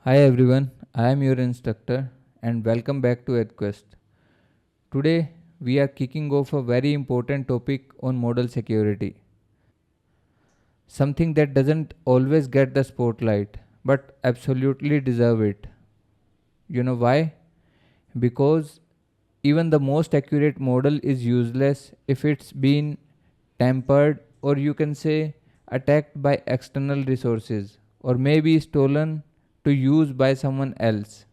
Hi everyone, I am your instructor and welcome back to edquest. Today we are kicking off a very important topic on model security. Something that doesn't always get the spotlight but absolutely deserve it. You know why? Because even the most accurate model is useless if it's been tampered or you can say attacked by external resources or maybe stolen to use by someone else.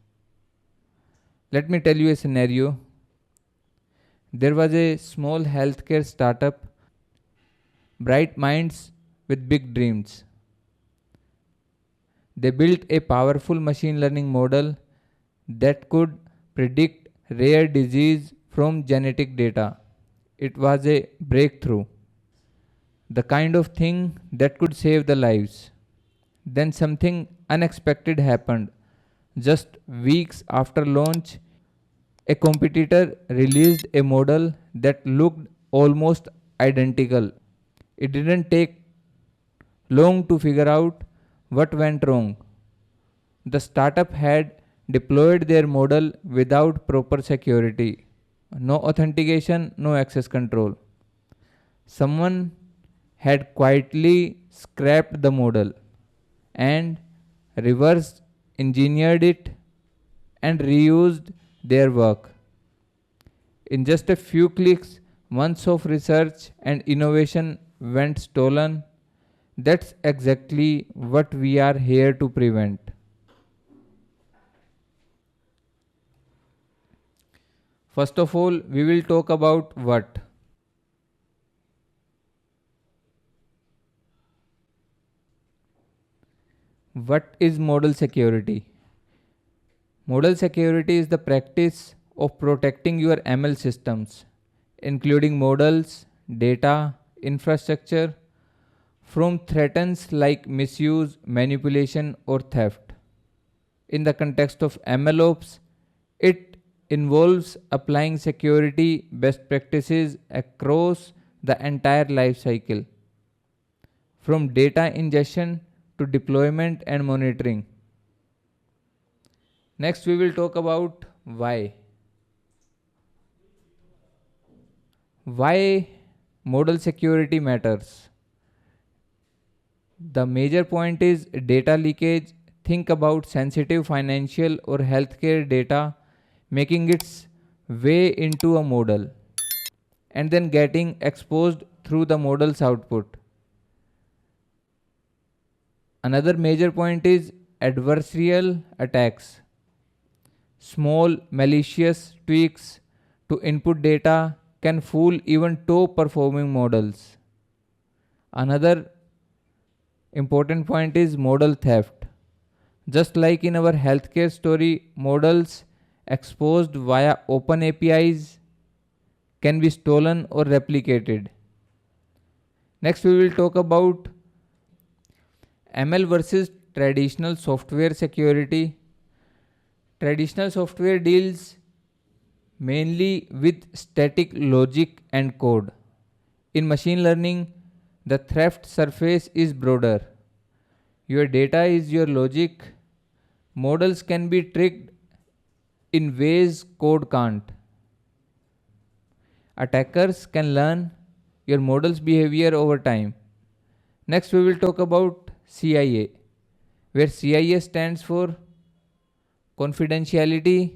Let me tell you a scenario. There was a small healthcare startup, bright minds with big dreams. They built a powerful machine learning model that could predict rare disease from genetic data. It was a breakthrough, the kind of thing that could save the lives. Then something unexpected happened. Just weeks after launch, a competitor released a model that looked almost identical. It didn't take long to figure out what went wrong. The startup had deployed their model without proper security. No authentication, no access control. Someone had quietly scrapped the model and reverse engineered it and reused their work. In just a few clicks, months of research and innovation went stolen. That's exactly what we are here to prevent. First of all, we will talk about what. What is model security? Model security is the practice of protecting your ML systems, including models, data, infrastructure, from threats like misuse, manipulation, or theft. In the context of MLOps, it involves applying security best practices across the entire lifecycle, from data ingestion to deployment and monitoring. Next, we will talk about why. Why model security matters. The major point is data leakage. Think about sensitive financial or healthcare data making its way into a model and then getting exposed through the model's output. Another major point is adversarial attacks. Small malicious tweaks to input data can fool even top performing models. Another important point is model theft. Just like in our healthcare story, models exposed via open APIs can be stolen or replicated. Next, we will talk about ML versus traditional software security. Traditional software deals mainly with static logic and code. In machine learning, the threat surface is broader. Your data is your logic. Models can be tricked in ways code can't. Attackers can learn your model's behavior over time. Next, we will talk about CIA, where CIA stands for confidentiality,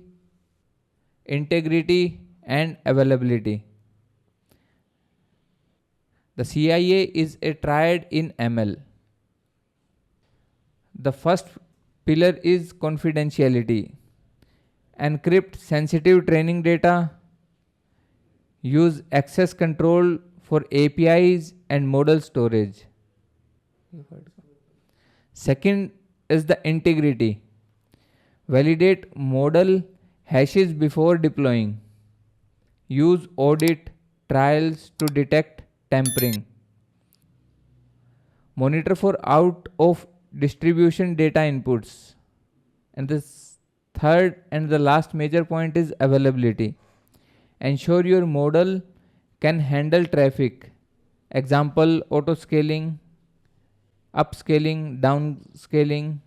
integrity, and availability. The CIA is a triad in ML. The first pillar is confidentiality. Encrypt sensitive training data, use access control for APIs and model storage. Second is the integrity. Validate model hashes before deploying. Use audit trials to detect tampering. Monitor for out of distribution data inputs. And the third and the last major point is availability. Ensure your model can handle traffic. Example, auto scaling, upscaling, downscaling.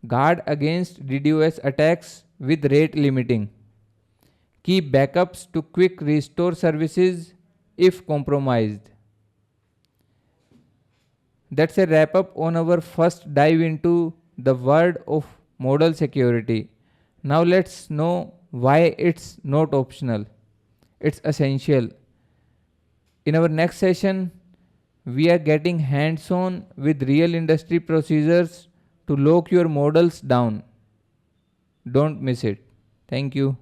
Guard against DDoS attacks with rate limiting. Keep backups to quick restore services if compromised. That's a wrap up on our first dive into the world of model security. Now let's know why it's not optional. It's essential. In our next session, we are getting hands on with real industry procedures to lock your models down. Don't miss it. Thank you.